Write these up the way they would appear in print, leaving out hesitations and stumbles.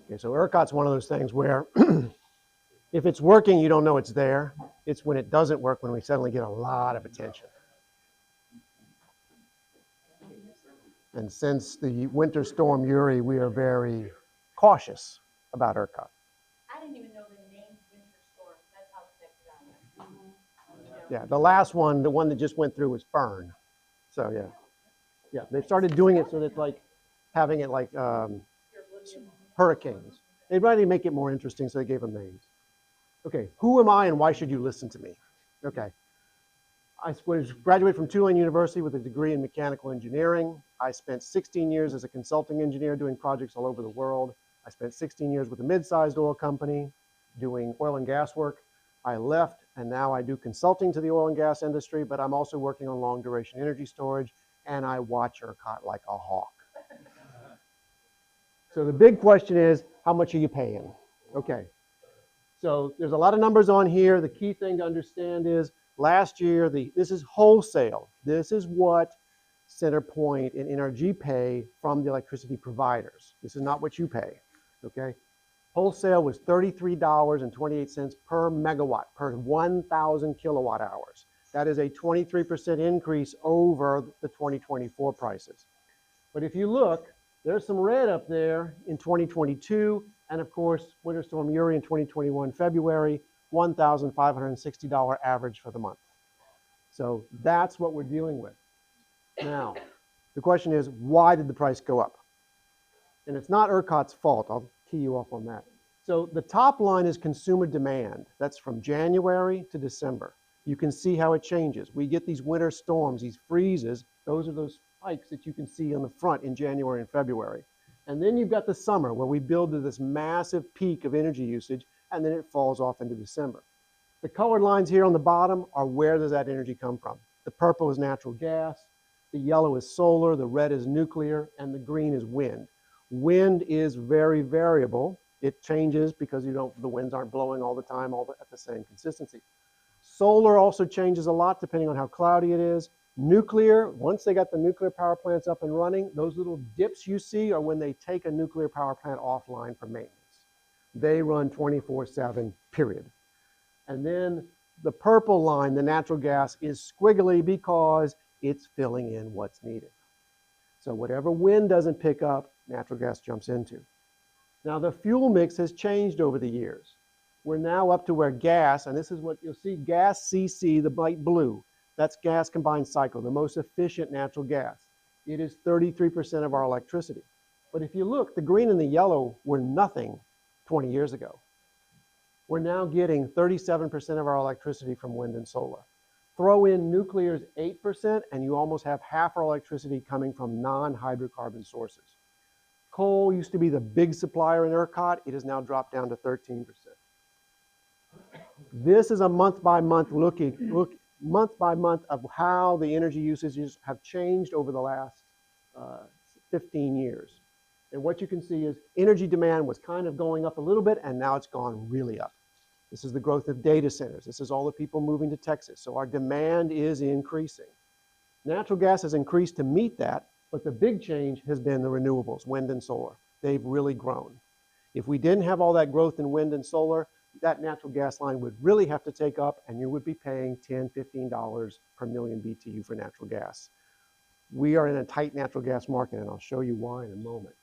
Okay, so ERCOT's one of those things where if it's working, you don't know it's there. It's when it doesn't work when we suddenly get a lot of attention. And since the winter storm Uri, we are very cautious about ERCOT. I didn't even know the name winter storm. That's how Texas I am. Yeah, the last one, the one that just went through was Fern. So yeah. Yeah, they started doing it so that it's like having it like hurricanes. They'd rather make it more interesting, so they gave them names. Okay, who am I and why should you listen to me? Okay, I graduated from Tulane University with a degree in mechanical engineering. I spent 16 years as a consulting engineer doing projects all over the world. I spent 16 years with a mid-sized oil company doing oil and gas work. I left and now I do consulting to the oil and gas industry, but I'm also working on long duration energy storage, and I watch ERCOT like a hawk. So the big question is, how much are you paying? Okay, so there's a lot of numbers on here. The key thing to understand is last year, this is wholesale. This is what CenterPoint and NRG pay from the electricity providers. This is not what you pay, okay? Wholesale was $33.28 per megawatt per 1,000 kilowatt hours. That is a 23% increase over the 2024 prices. But if you look, there's some red up there in 2022, and of course, Winter Storm Uri in 2021 February, $1,560 average for the month. So that's what we're dealing with. Now, the question is, why did the price go up? And it's not ERCOT's fault. I'll key you off on that. So the top line is consumer demand. That's from January to December. You can see how it changes. We get these winter storms, these freezes. Those are those spikes that you can see on the front in January and February. And then you've got the summer where we build to this massive peak of energy usage, and then it falls off into December. The colored lines here on the bottom are where does that energy come from. The purple is natural gas, the yellow is solar, the red is nuclear, and the green is wind. Wind is very variable. It changes because the winds aren't blowing all the time at the same consistency. Solar also changes a lot depending on how cloudy it is. Nuclear, once they got the nuclear power plants up and running, those little dips you see are when they take a nuclear power plant offline for maintenance. They run 24/7, period. And then the purple line, the natural gas, is squiggly because it's filling in what's needed. So whatever wind doesn't pick up, natural gas jumps into. Now the fuel mix has changed over the years. We're now up to where gas, and this is what you'll see, gas CC, the light blue, that's gas combined cycle, the most efficient natural gas. It is 33% of our electricity. But if you look, the green and the yellow were nothing 20 years ago. We're now getting 37% of our electricity from wind and solar. Throw in nuclear's 8%, and you almost have half our electricity coming from non-hydrocarbon sources. Coal used to be the big supplier in ERCOT. It has now dropped down to 13%. This is a month-by-month look of how the energy usages have changed over the last 15 years. And what you can see is energy demand was kind of going up a little bit, and now it's gone really up. This is the growth of data centers. This is all the people moving to Texas. So our demand is increasing. Natural gas has increased to meet that, but the big change has been the renewables, wind and solar. They've really grown. If we didn't have all that growth in wind and solar, that natural gas line would really have to take up, and you would be paying $10, $15 per million BTU for natural gas. We are in a tight natural gas market, and I'll show you why in a moment.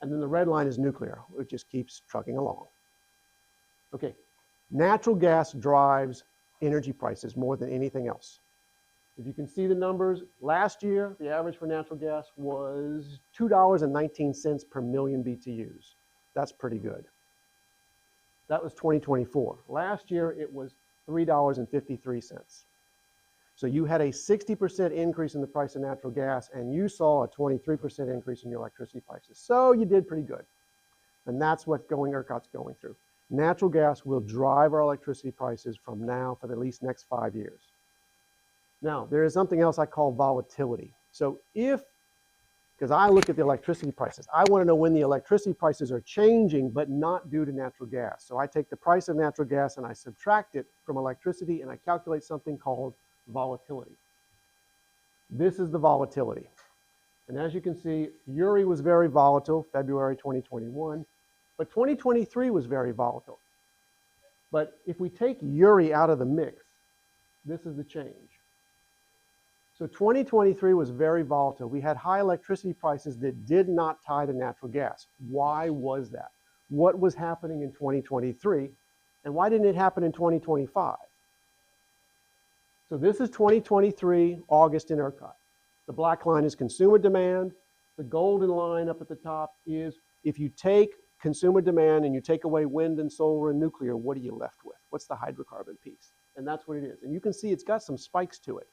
And then the red line is nuclear. It just keeps trucking along. Okay, natural gas drives energy prices more than anything else. If you can see the numbers, last year, the average for natural gas was $2.19 per million BTUs. That's pretty good. That was 2024. Last year, it was $3.53. So you had a 60% increase in the price of natural gas, and you saw a 23% increase in your electricity prices. So you did pretty good. And that's what ERCOT's going through. Natural gas will drive our electricity prices from now for at least next 5 years. Now, there is something else I call volatility. So because I look at the electricity prices, I want to know when the electricity prices are changing, but not due to natural gas. So I take the price of natural gas and I subtract it from electricity, and I calculate something called volatility. This is the volatility. And as you can see, Uri was very volatile, February 2021. But 2023 was very volatile. But if we take Uri out of the mix, this is the change. So 2023 was very volatile. We had high electricity prices that did not tie to natural gas. Why was that? What was happening in 2023? And why didn't it happen in 2025? So this is 2023, August in ERCOT. The black line is consumer demand. The golden line up at the top is if you take consumer demand and you take away wind and solar and nuclear, what are you left with? What's the hydrocarbon piece? And that's what it is. And you can see it's got some spikes to it.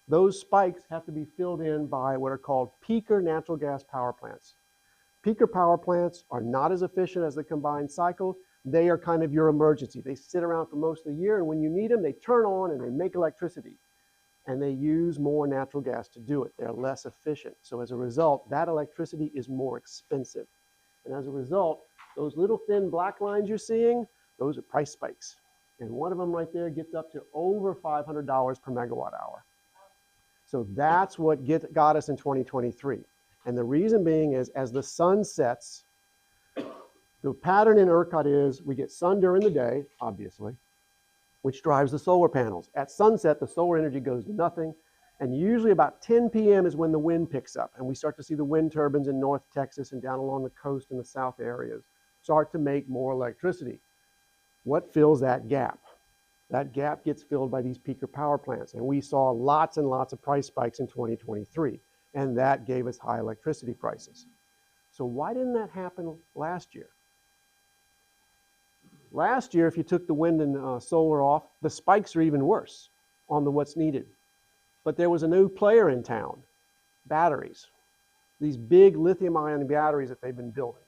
Those spikes have to be filled in by what are called peaker natural gas power plants. Peaker power plants are not as efficient as the combined cycle. They are kind of your emergency. They sit around for most of the year, and when you need them, they turn on and they make electricity. And they use more natural gas to do it. They're less efficient. So as a result, that electricity is more expensive. And as a result, those little thin black lines you're seeing, those are price spikes. And one of them right there gets up to over $500 per megawatt hour. So that's what got us in 2023. And the reason being is as the sun sets, the pattern in ERCOT is we get sun during the day, obviously, which drives the solar panels. At sunset, the solar energy goes to nothing. And usually about 10 p.m. is when the wind picks up. And we start to see the wind turbines in North Texas and down along the coast and the south areas start to make more electricity. What fills that gap? That gap gets filled by these peaker power plants. And we saw lots and lots of price spikes in 2023. And that gave us high electricity prices. So why didn't that happen last year? Last year, if you took the wind and solar off, the spikes are even worse on the what's needed. But there was a new player in town, batteries. These big lithium-ion batteries that they've been building.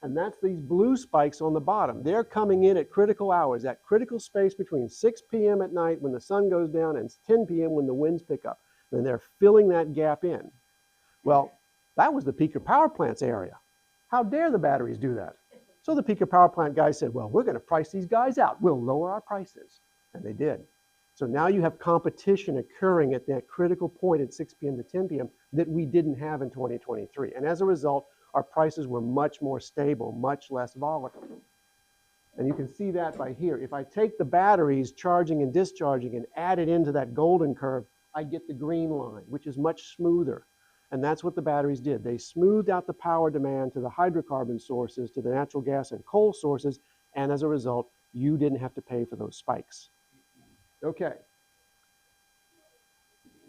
And that's these blue spikes on the bottom. They're coming in at critical hours, that critical space between 6 p.m. at night when the sun goes down and 10 p.m. when the winds pick up. And they're filling that gap in. Well, that was the peaker power plant's area. How dare the batteries do that? So the peaker power plant guys said, well, we're going to price these guys out. We'll lower our prices. And they did. So now you have competition occurring at that critical point at 6 p.m. to 10 p.m. that we didn't have in 2023. And as a result, our prices were much more stable, much less volatile. And you can see that by here. If I take the batteries charging and discharging and add it into that golden curve, I get the green line, which is much smoother. And that's what the batteries did. They smoothed out the power demand to the hydrocarbon sources, to the natural gas and coal sources, and as a result, you didn't have to pay for those spikes. Okay.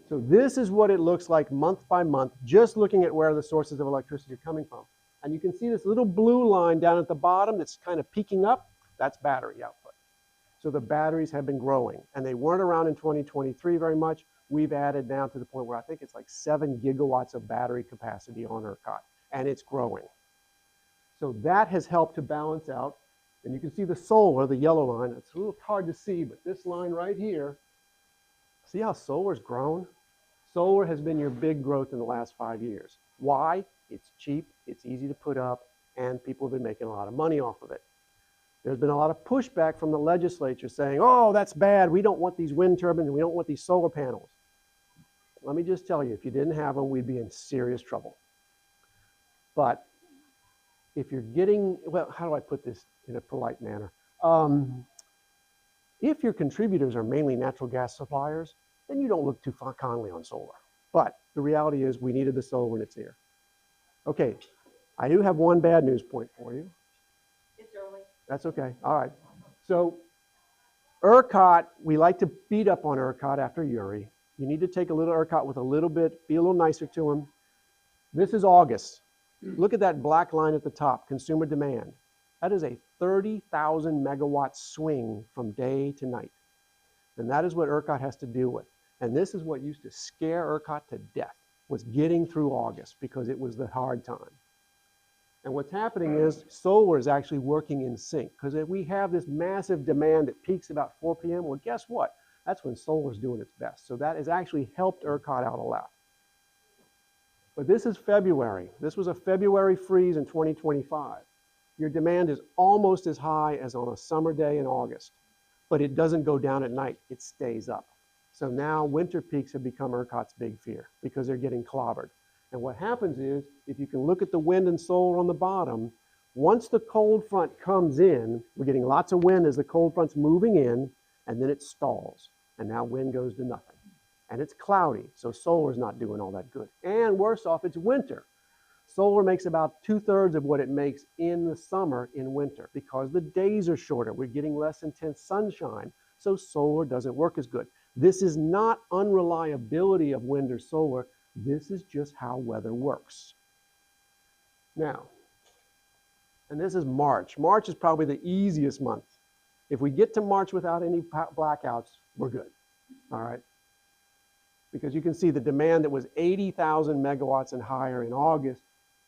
So this is what it looks like month by month, just looking at where the sources of electricity are coming from. And you can see this little blue line down at the bottom that's kind of peaking up. That's battery output. So the batteries have been growing, and they weren't around in 2023 very much. We've added now to the point where I think it's like 7 gigawatts of battery capacity on ERCOT, and it's growing. So that has helped to balance out. And you can see the solar, the yellow line. It's a little hard to see, but this line right here, see how solar's grown? Solar has been your big growth in the last 5 years. Why? It's cheap, it's easy to put up, and people have been making a lot of money off of it. There's been a lot of pushback from the legislature saying, oh, that's bad. We don't want these wind turbines and we don't want these solar panels. Let me just tell you, if you didn't have them, we'd be in serious trouble. But if you're getting, well, how do I put this in a polite manner? If your contributors are mainly natural gas suppliers, then you don't look too kindly on solar. But the reality is we needed the solar when it's here. Okay, I do have one bad news point for you. It's early. That's okay. All right. So ERCOT, we like to beat up on ERCOT after Uri. You need to take a little ERCOT with a little bit, be a little nicer to them. This is August. Look at that black line at the top, consumer demand. That is a 30,000 megawatt swing from day to night. And that is what ERCOT has to deal with. And this is what used to scare ERCOT to death, was getting through August because it was the hard time. And what's happening is solar is actually working in sync, because if we have this massive demand that peaks about 4 p.m., well, guess what? That's when solar is doing its best. So that has actually helped ERCOT out a lot. But this is February. This was a February freeze in 2025. Your demand is almost as high as on a summer day in August, but it doesn't go down at night. It stays up. So now winter peaks have become ERCOT's big fear because they're getting clobbered. And what happens is, if you can look at the wind and solar on the bottom, Once the cold front comes in, we're getting lots of wind as the cold front's moving in, and then it stalls. And now wind goes to nothing. And it's cloudy, so solar's not doing all that good. And worse off, it's winter. Solar makes about 2/3 of what it makes in the summer in winter because the days are shorter. We're getting less intense sunshine, so solar doesn't work as good. This is not unreliability of wind or solar. This is just how weather works. Now, and this is March. March is probably the easiest month. If we get to March without any blackouts, we're good, all right? Because you can see the demand that was 80,000 megawatts and higher in August,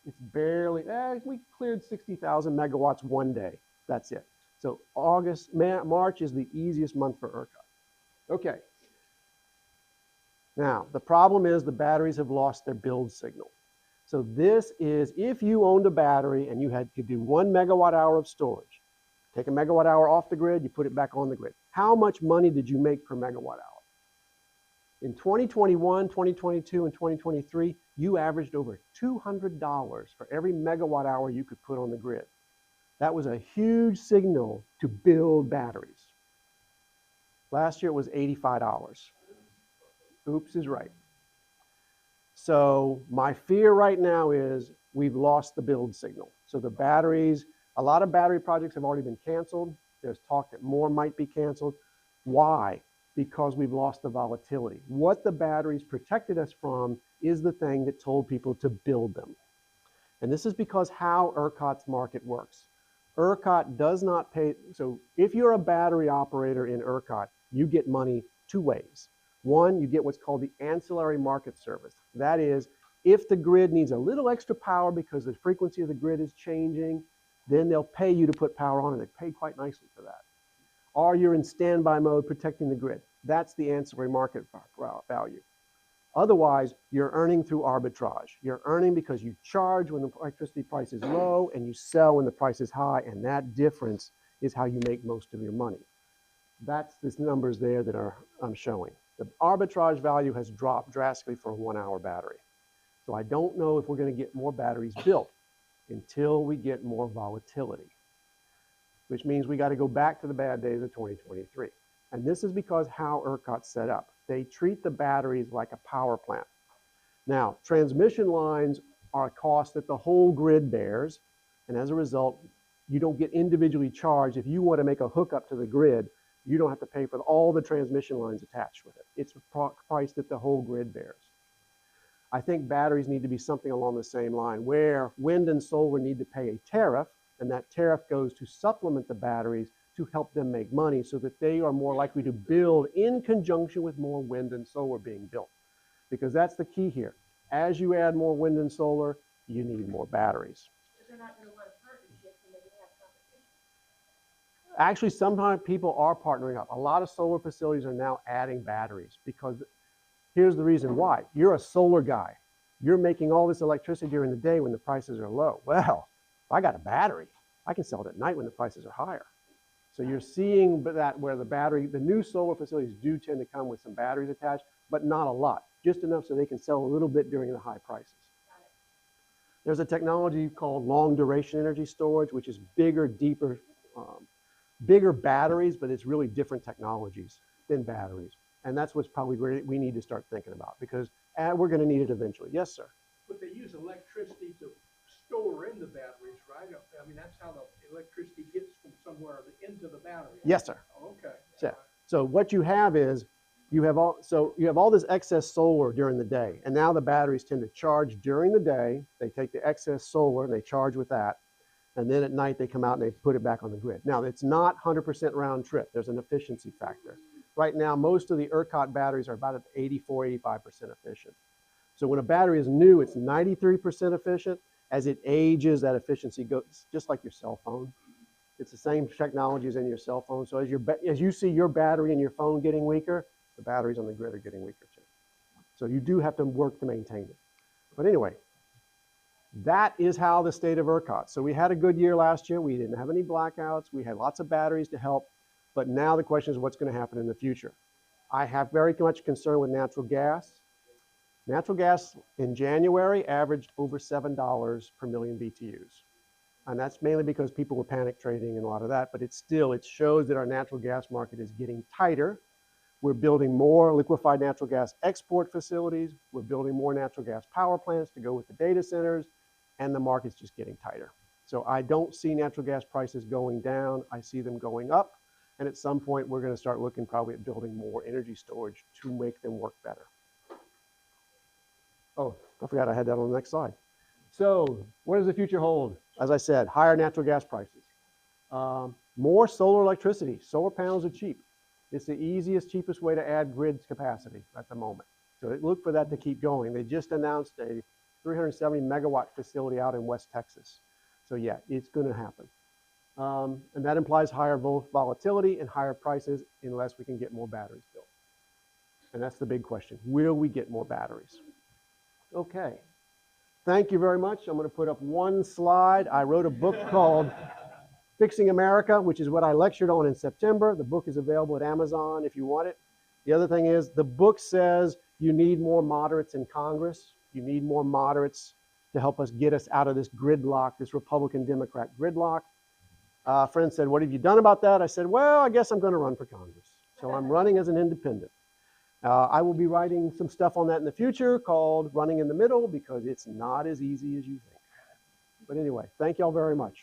it's barely, we cleared 60,000 megawatts one day. That's it. So March is the easiest month for ERCOT. Okay. Now, the problem is the batteries have lost their build signal. So this is, if you owned a battery and you could do 1 megawatt hour of storage, take a megawatt hour off the grid, you put it back on the grid. How much money did you make per megawatt hour? In 2021, 2022, and 2023, you averaged over $200 for every megawatt hour you could put on the grid. That was a huge signal to build batteries. Last year it was $85. Oops is right. So my fear right now is we've lost the build signal. So the batteries, a lot of battery projects have already been canceled. There's talk that more might be canceled. Why? Because we've lost the volatility. What the batteries protected us from is the thing that told people to build them. And this is because how ERCOT's market works. ERCOT does not pay, so if you're a battery operator in ERCOT, you get money two ways. One, you get what's called the ancillary market service. That is, if the grid needs a little extra power because the frequency of the grid is changing, then they'll pay you to put power on, and they pay quite nicely for that. Or you're in standby mode protecting the grid. That's the ancillary market value. Otherwise, you're earning through arbitrage. You're earning because you charge when the electricity price is low and you sell when the price is high, and that difference is how you make most of your money. That's the numbers there that I'm showing. The arbitrage value has dropped drastically for a 1 hour battery. So I don't know if we're going to get more batteries built until we get more volatility, which means we got to go back to the bad days of 2023. And this is because how ERCOT's set up. They treat the batteries like a power plant. Now, transmission lines are a cost that the whole grid bears, and as a result, you don't get individually charged. If you want to make a hookup to the grid, you don't have to pay for all the transmission lines attached with it. It's a price that the whole grid bears. I think batteries need to be something along the same line, where wind and solar need to pay a tariff, and that tariff goes to supplement the batteries to help them make money so that they are more likely to build in conjunction with more wind and solar being built. Because that's the key here. As you add more wind and solar, you need more batteries. But they're not going to run a partnership and maybe have competition. Actually, sometimes people are partnering up. A lot of solar facilities are now adding batteries because here's the reason why. You're a solar guy. You're making all this electricity during the day when the prices are low. Well, if I got a battery, I can sell it at night when the prices are higher. So you're seeing that where the new solar facilities do tend to come with some batteries attached, but not a lot, just enough so they can sell a little bit during the high prices. There's a technology called long duration energy storage, which is bigger, deeper, bigger batteries, but it's really different technologies than batteries. And that's what's probably we need to start thinking about, because we're going to need it eventually. Yes, sir. But they use electricity to store in the batteries, right? I mean, that's how the electricity gets from somewhere into the battery. Yes, sir. Okay. Yeah. So what you have is you have all this excess solar during the day, and now the batteries tend to charge during the day. They take the excess solar and they charge with that, and then at night they come out and they put it back on the grid. Now it's not 100% round trip. There's an efficiency factor. Right now, most of the ERCOT batteries are about at 84, 85% efficient. So when a battery is new, it's 93% efficient. As it ages, that efficiency goes, just like your cell phone. It's the same technology as in your cell phone. So as you see your battery in your phone getting weaker, the batteries on the grid are getting weaker too. So you do have to work to maintain it. But anyway, that is how the state of ERCOT. So we had a good year last year. We didn't have any blackouts. We had lots of batteries to help. But now the question is what's going to happen in the future. I have very much concern with natural gas. Natural gas in January averaged over $7 per million BTUs. And that's mainly because people were panic trading and a lot of that, but it shows that our natural gas market is getting tighter. We're building more liquefied natural gas export facilities. We're building more natural gas power plants to go with the data centers, and the market's just getting tighter. So I don't see natural gas prices going down. I see them going up. And at some point, we're going to start looking probably at building more energy storage to make them work better. Oh, I forgot I had that on the next slide. So what does the future hold? As I said, higher natural gas prices. More solar electricity. Solar panels are cheap. It's the easiest, cheapest way to add grid capacity at the moment. So look for that to keep going. They just announced a 370 megawatt facility out in West Texas. So yeah, it's going to happen. And that implies higher volatility and higher prices unless we can get more batteries built. And that's the big question. Will we get more batteries? Okay. Thank you very much. I'm going to put up one slide. I wrote a book called Fixing America, which is what I lectured on in September. The book is available at Amazon if you want it. The other thing is the book says you need more moderates in Congress. You need more moderates to help us get us out of this gridlock, this Republican-Democrat gridlock. A friend said, what have you done about that? I said, well, I guess I'm going to run for Congress. So I'm running as an independent. I will be writing some stuff on that in the future called Running in the Middle because it's not as easy as you think. But anyway, thank y'all very much.